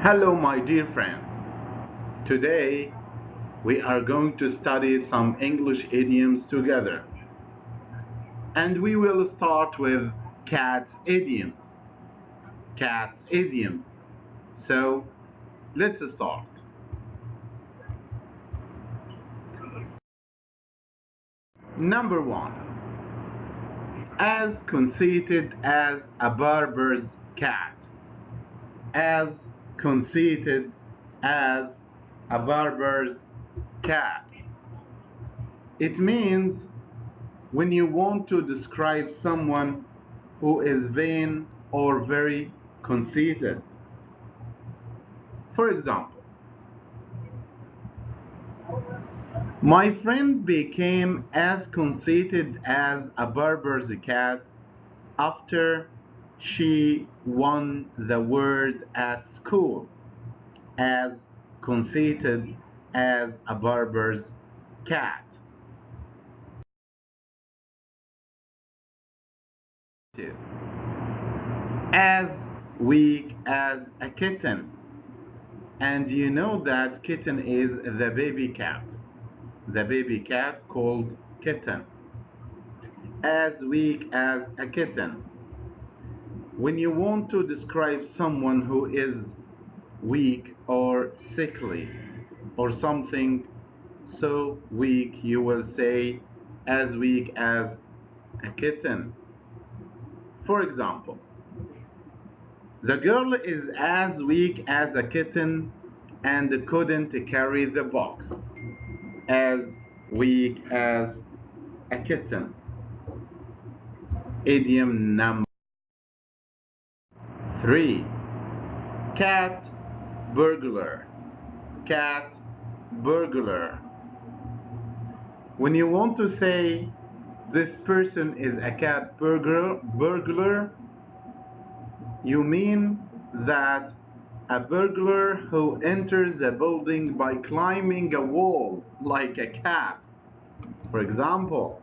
Hello, my dear friends. Today we are going to study some English idioms together. And we will start with Cats idioms. Cats idioms. So let's start. Number one. As conceited as a barber's cat. As conceited as a barber's cat. It means when you want to describe someone who is vain or very conceited. For example, my friend became as conceited as a barber's cat after she won the word at school. As conceited as a barber's cat. As weak as a kitten. And you know that kitten is the baby cat. The baby cat called kitten. As weak as a kitten. When you want to describe someone who is weak or sickly or something so weak, you will say as weak as a kitten. For example, the girl is as weak as a kitten and couldn't carry the box. As weak as a kitten. Idiom number 3. Cat burglar. Cat burglar. When you want to say this person is a cat burglar, you mean that a burglar who enters a building by climbing a wall like a cat. For example,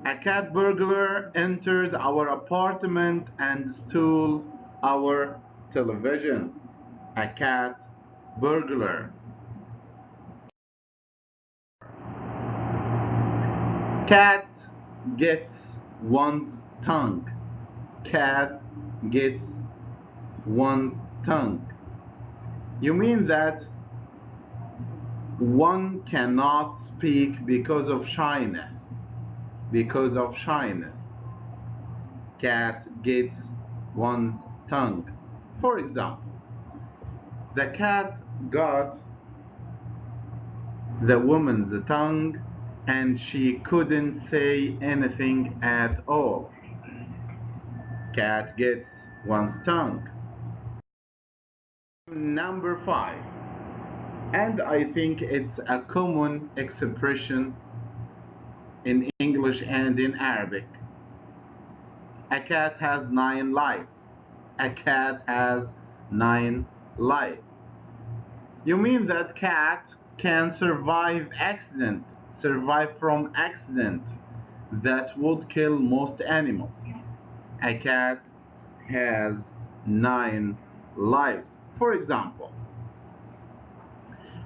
a cat burglar entered our apartment and stole our television. A cat burglar. Cat gets one's tongue. Cat gets one's tongue. You mean that one cannot speak because of shyness. Because of shyness. Cat gets one's tongue. For example, the cat got the woman's tongue and she couldn't say anything at all. Cat gets one's tongue. Number 5. And I think it's a common expression in English and in Arabic. A cat has 9 lives. A cat has 9 lives. You mean that cat can survive from accident that would kill most animals. A cat has 9 lives. For example,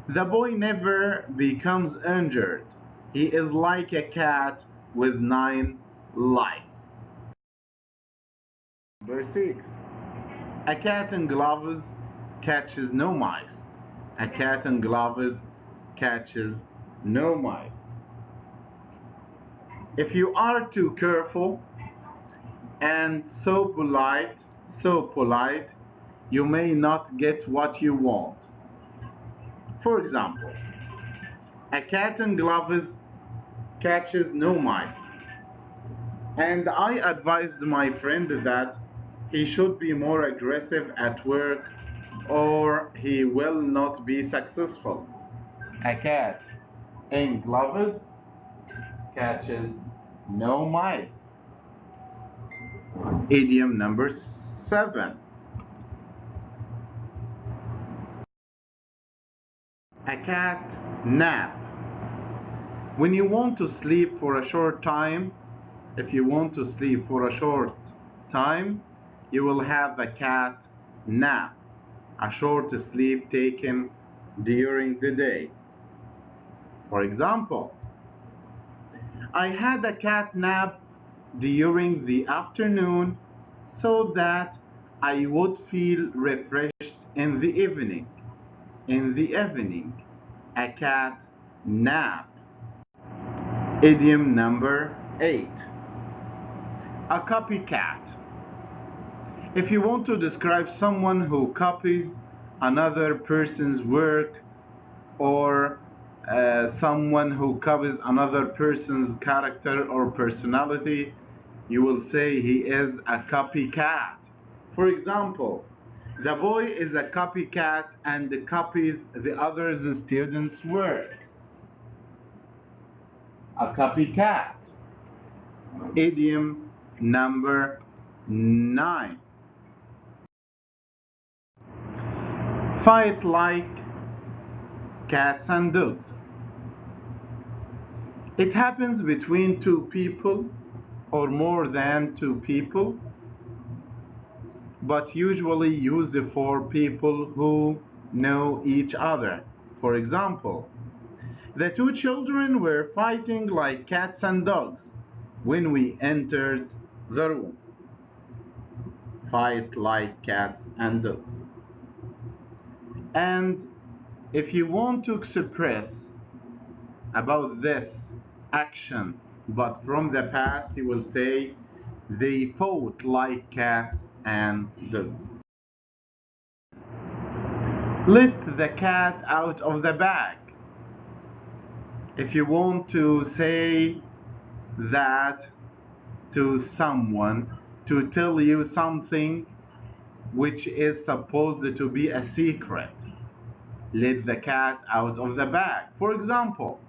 the boy never becomes injured. He is like a cat with 9 lives. Number 6. A cat in gloves catches no mice. A cat in gloves catches no mice. If you are too careful and so polite, you may not get what you want. For example, a cat in gloves catches no mice. And I advised my friend that he should be more aggressive at work or he will not be successful. A cat in gloves catches no mice. Idiom number 7. A cat nap. When you want to sleep for a short time, if you want to sleep for a short time, you will have a cat nap. a short sleep taken during the day. For example, I had a cat nap during the afternoon so that I would feel refreshed in the evening. In the evening, a cat nap. Idiom number 8. A copycat. If you want to describe someone who copies another person's work or someone who copies another person's character or personality, you will say he is a copycat. For example, the boy is a copycat and copies the other students' work. A copycat. Idiom number 9. Fight like cats and dogs. It happens between two people or more than two people, but usually used for people who know each other. For example, the two children were fighting like cats and dogs when we entered the room. Fight like cats and dogs. And if you want to express about this action but from the past, you will say they fought like cats and dogs. Let the cat out of the bag. If you want to say that to someone to tell you something which is supposed to be a secret, let the cat out of the bag. For example,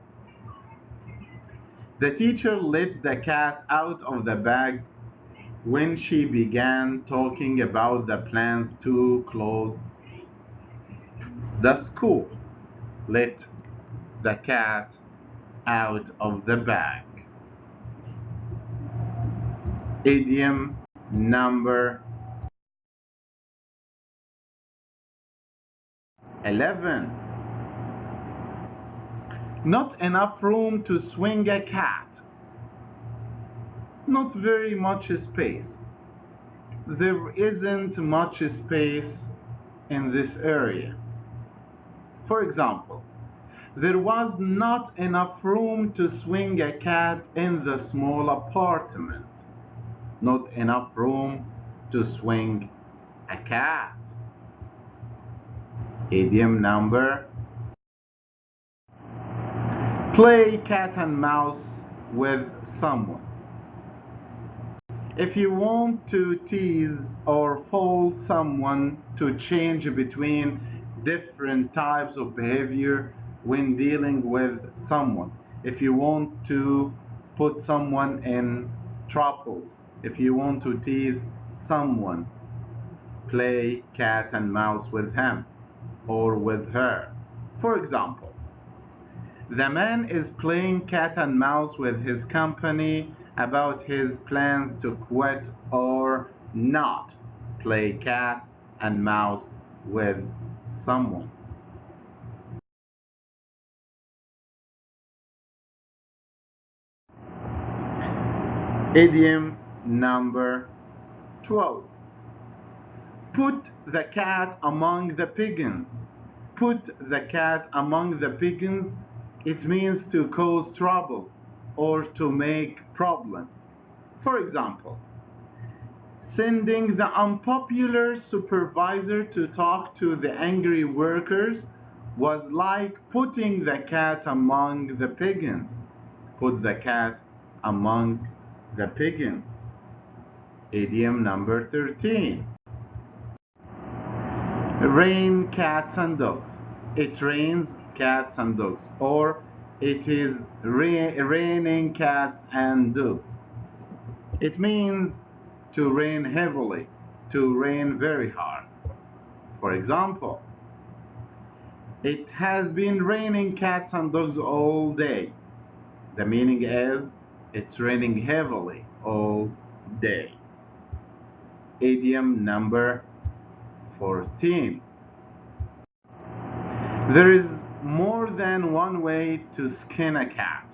the teacher let the cat out of the bag when she began talking about the plans to close the school. Let the cat out of the bag. Idiom number 11. Not enough room to swing a cat. Not very much space. There isn't much space in this area. For example, there was not enough room to swing a cat in the small apartment. Not enough room to swing a cat. Idiom number. Play cat and mouse with someone. If you want to tease or fool someone to change between different types of behavior when dealing with someone, if you want to put someone in troubles, if you want to tease someone, play cat and mouse with him or with her. For example, the man is playing cat and mouse with his company about his plans to quit or not play cat and mouse with someone. Idiom number 12. Put the cat among the pigeons. Put the cat among the pigeons. It means to cause trouble or to make problems. For example, sending the unpopular supervisor to talk to the angry workers was like putting the cat among the pigeons. Put the cat among the pigeons. Idiom number 13. Rain cats and dogs. It rains cats and dogs, or it is raining cats and dogs. It means to rain heavily, to rain very hard. For example, it has been raining cats and dogs all day. The meaning is it's raining heavily all day. Idiom number 14. There is more than one way to skin a cat.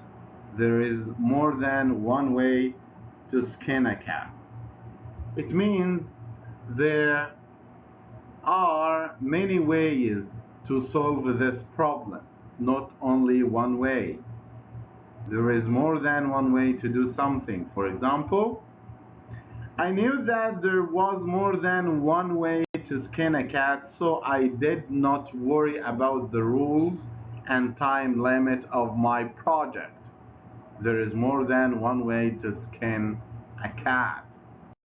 There is more than one way to skin a cat. It means there are many ways to solve this problem, not only one way. There is more than one way to do something. For example, I knew that there was more than one way to skin a cat, so I did not worry about the rules and time limit of my project. There is more than one way to skin a cat.